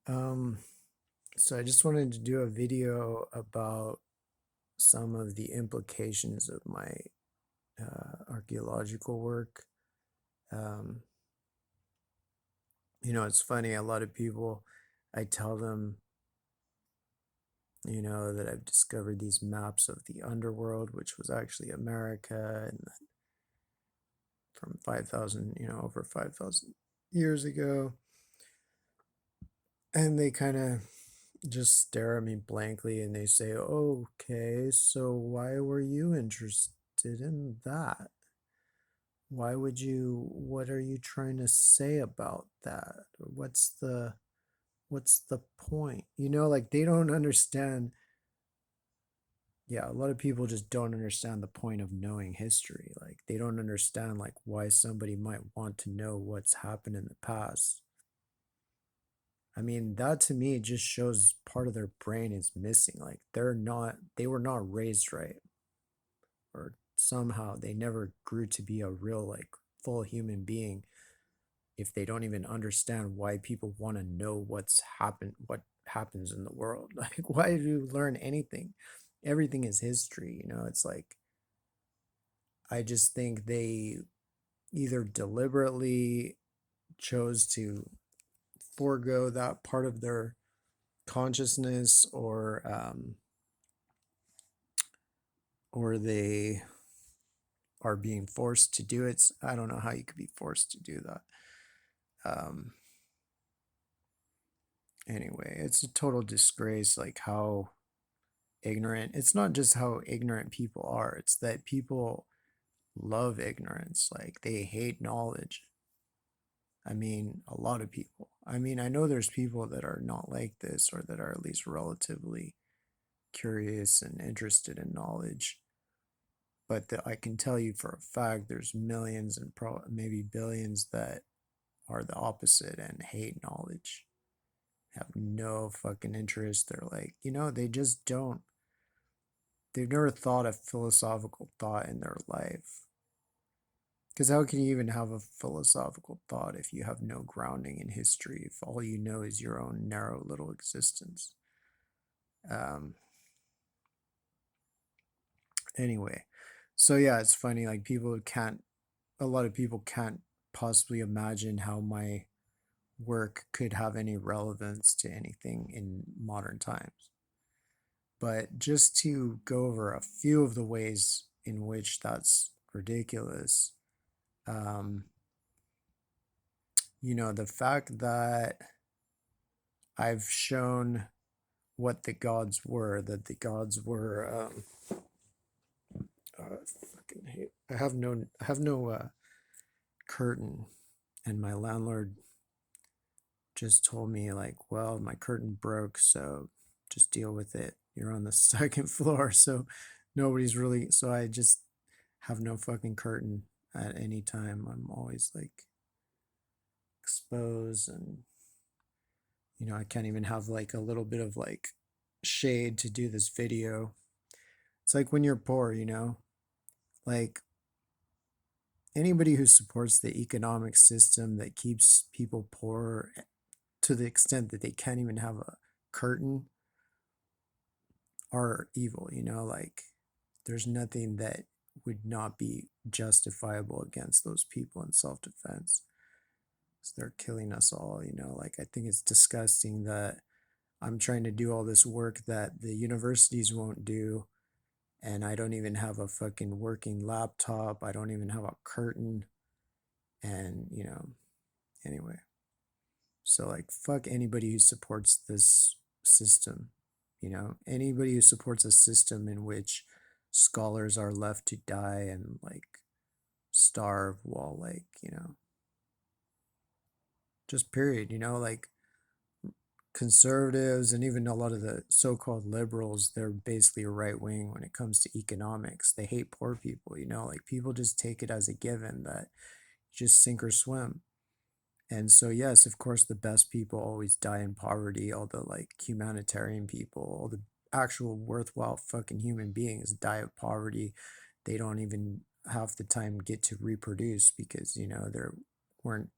Um, so I just wanted to do a video about some of the implications of my archaeological work. Um, it's funny, a lot of people, I tell them, that I've discovered these maps of the underworld, which was actually America, and from 5,000, over 5,000 years ago. And they kind of just stare at me blankly and they say, "Okay, so why were you interested in that? What are you trying to say about that? Or what's the point?" Like they don't understand. Yeah, a lot of people just don't understand the point of knowing history. Like they don't understand like why somebody might want to know what's happened in the past. I mean, that to me just shows part of their brain is missing. Like they were not raised right, or somehow they never grew to be a real, like, full human being if they don't even understand why people want to know what happens in the world. Like, why do you learn anything? Everything is history. It's like, I just think they either deliberately chose to forego that part of their consciousness, or they are being forced to do it. I don't know how you could be forced to do that. Um, anyway, it's a total disgrace, like how ignorant. It's not just how ignorant people are, it's that people love ignorance. Like they hate knowledge. I mean, a lot of people. I mean, I know there's people that are not like this, or that are at least relatively curious and interested in knowledge. But I can tell you for a fact there's millions and maybe billions that are the opposite and hate knowledge, have no fucking interest. They're like, they just don't, they've never thought a philosophical thought in their life. Because how can you even have a philosophical thought if you have no grounding in history, if all you know is your own narrow little existence? Um, anyway, so yeah, it's funny. Like, a lot of people can't possibly imagine how my work could have any relevance to anything in modern times. But just to go over a few of the ways in which that's ridiculous, um, the fact that I've shown what the gods were, that the gods were, fucking hate, I have no curtain, and my landlord just told me, like, well, my curtain broke, so just deal with it. You're on the second floor, so nobody's really, so I just have no fucking curtain at any time. I'm always like exposed, and I can't even have like a little bit of like shade to do this video. It's like when you're poor, like anybody who supports the economic system that keeps people poor to the extent that they can't even have a curtain are evil. Like there's nothing that would not be justifiable against those people in self-defense. So they're killing us all. Like, I think it's disgusting that I'm trying to do all this work that the universities won't do, and I don't even have a fucking working laptop. I don't even have a curtain. And anyway, so like, fuck anybody who supports this system. Anybody who supports a system in which scholars are left to die and like starve while, like, just period. Like conservatives and even a lot of the so-called liberals, they're basically right wing when it comes to economics. They hate poor people. Like people just take it as a given that you just sink or swim. And so, yes, of course, the best people always die in poverty. All the like humanitarian people, all the actual worthwhile fucking human beings die of poverty. They don't even half the time get to reproduce because, there weren't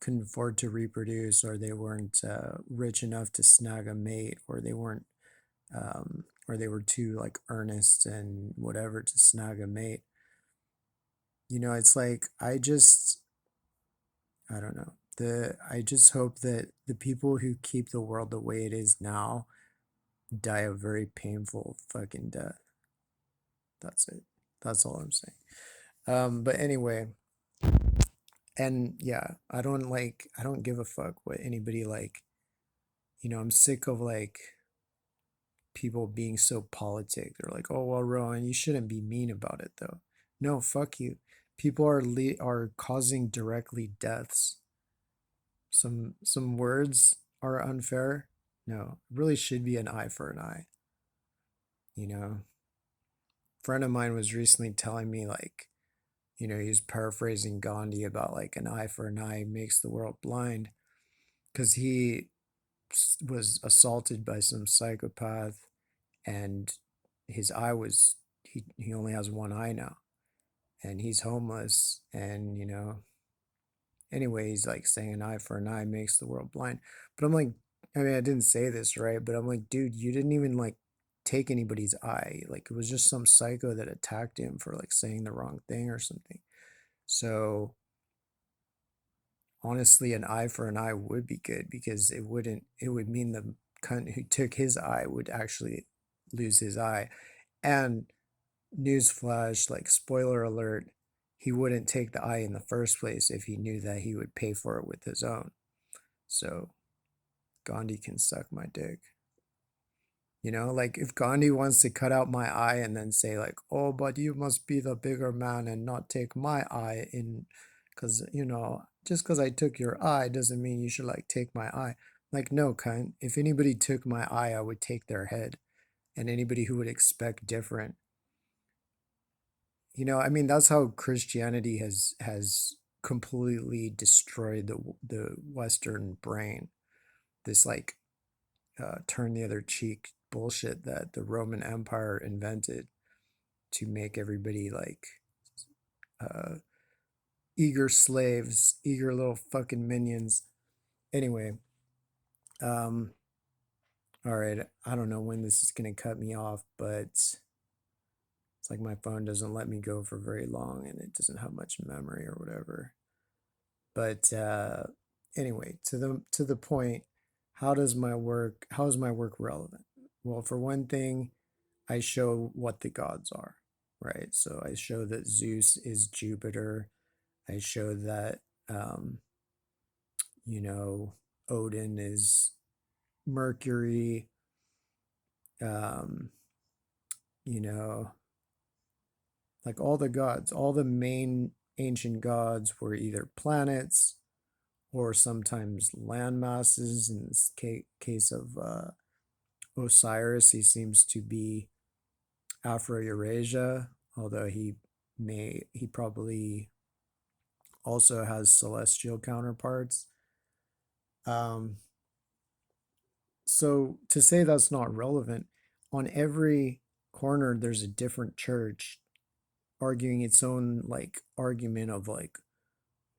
couldn't afford to reproduce, or they weren't rich enough to snag a mate, or they weren't, or they were too like earnest and whatever to snag a mate. It's like I don't know. I just hope that the people who keep the world the way it is now die a very painful fucking death. That's it. That's all I'm saying. But anyway, and yeah, I don't give a fuck what anybody like, I'm sick of like people being so politic. They're like, "Oh, well, Rowan, you shouldn't be mean about it though." No, fuck you. People are causing directly deaths. Some words are unfair. No, it really should be an eye for an eye. You know, a friend of mine was recently telling me like, he was paraphrasing Gandhi about like an eye for an eye makes the world blind, because he was assaulted by some psychopath, and his eye was he only has one eye now, and he's homeless, and anyway, he's like saying an eye for an eye makes the world blind. But I'm like, I mean, I didn't say this, right? But I'm like, dude, you didn't even like take anybody's eye. Like it was just some psycho that attacked him for like saying the wrong thing or something. So honestly, an eye for an eye would be good, because it would mean the cunt who took his eye would actually lose his eye. And newsflash, like spoiler alert, he wouldn't take the eye in the first place if he knew that he would pay for it with his own. So Gandhi can suck my dick. Like if Gandhi wants to cut out my eye and then say like, "Oh, but you must be the bigger man and not take my eye in, because just because I took your eye doesn't mean you should like take my eye." Like, no, cunt. If anybody took my eye, I would take their head, and anybody who would expect different. I mean, that's how Christianity has completely destroyed the Western brain. This like turn the other cheek bullshit that the Roman Empire invented to make everybody like uh, eager slaves, eager little fucking minions. Anyway, um, all right, I don't know when this is gonna cut me off, but it's like my phone doesn't let me go for very long, and it doesn't have much memory or whatever. But anyway, to the point, how is my work relevant? Well, for one thing, I show what the gods are, right? So I show that Zeus is Jupiter. I show that um, you know, Odin is Mercury. Um, you know, like all the gods, all the main ancient gods were either planets or sometimes land masses. In this case of Osiris, he seems to be Afro-Eurasia, although he probably also has celestial counterparts. Um, so to say that's not relevant, on every corner there's a different church arguing its own like argument of like,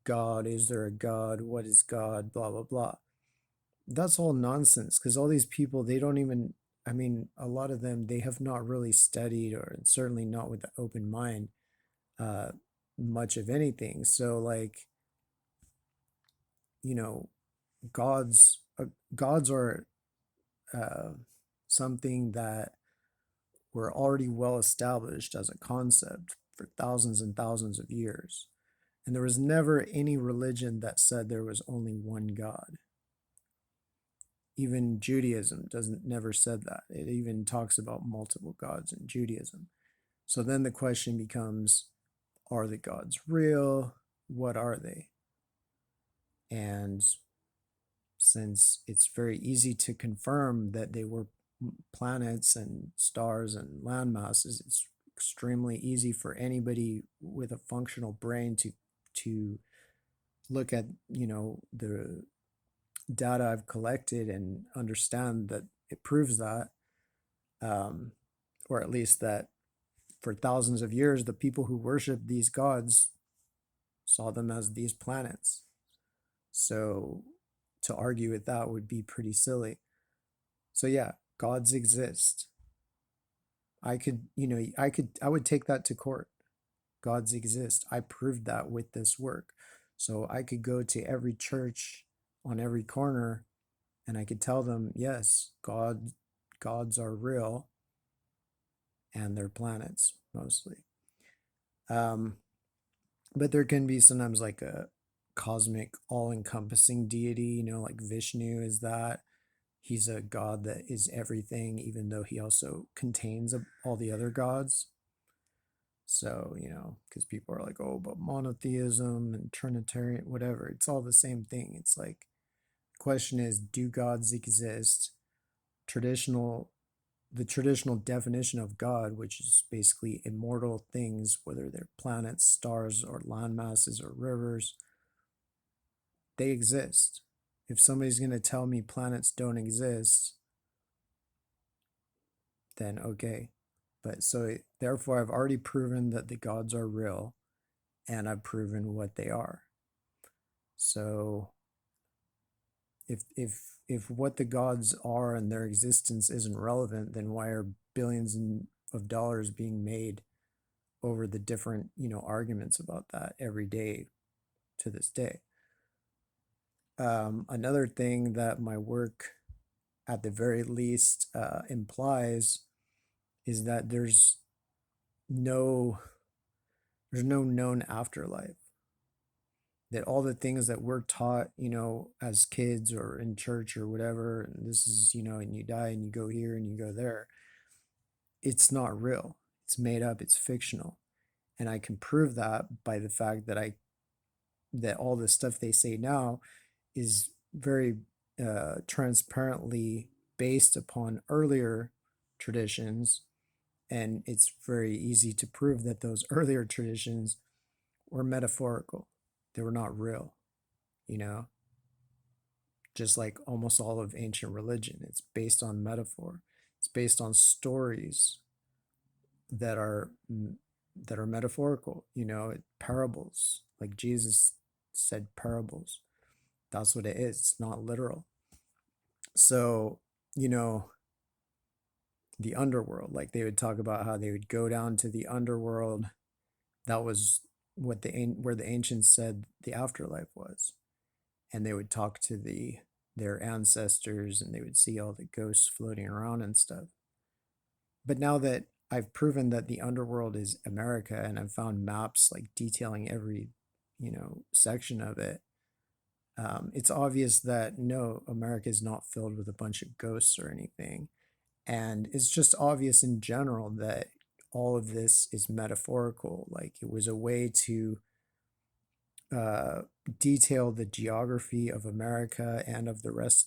God, is there a God? What is God? Blah blah blah. That's all nonsense, because all these people, they don't even, I mean, a lot of them, they have not really studied, or certainly not with an open mind, uh, much of anything. So like, you know, gods, gods are uh, something that were already well established as a concept for thousands and thousands of years. And there was never any religion that said there was only one God. Even Judaism doesn't never said that. It even talks about multiple gods in Judaism. So then the question becomes, are the gods real? What are they? And since it's very easy to confirm that they were planets and stars and land masses, it's extremely easy for anybody with a functional brain to look at, the data I've collected and understand that it proves that, um, or at least that for thousands of years, the people who worship these gods saw them as these planets. So to argue with that would be pretty silly. So yeah, gods exist. I could, I would take that to court. Gods exist. I proved that with this work. So I could go to every church on every corner and I could tell them, yes, gods are real and they're planets mostly. Um, but there can be sometimes like a cosmic all-encompassing deity, like Vishnu is that. He's a god that is everything, even though he also contains all the other gods. So, because people are like, oh, but monotheism and Trinitarian, whatever, it's all the same thing. It's like, the question is, do gods exist? Traditional, the traditional definition of God, which is basically immortal things, whether they're planets, stars, or land masses or rivers, they exist. If somebody's going to tell me planets don't exist, then okay. But so therefore, I've already proven that the gods are real, and I've proven what they are. So if what the gods are and their existence isn't relevant, then why are billions of dollars being made over the different arguments about that every day to this day? Another thing that my work, at the very least, implies is that no there's no known afterlife. That all the things that we're taught, as kids or in church or whatever, and this is, and you die and you go here and you go there, it's not real. It's made up, it's fictional. And I can prove that by the fact that all the stuff they say now is very transparently based upon earlier traditions. And it's very easy to prove that those earlier traditions were metaphorical. They were not real, you know, just like almost all of ancient religion. It's based on metaphor. It's based on stories that are that are metaphorical, parables. Like Jesus said parables. That's what it is. It's not literal. So, you know, the underworld, like they would talk about how they would go down to the underworld. That was where the ancients said the afterlife was. And they would talk to their ancestors and they would see all the ghosts floating around and stuff. But now that I've proven that the underworld is America and I've found maps like detailing every, section of it, it's obvious that no, America is not filled with a bunch of ghosts or anything. And it's just obvious in general that all of this is metaphorical. Like it was a way to uh, detail the geography of America and of the rest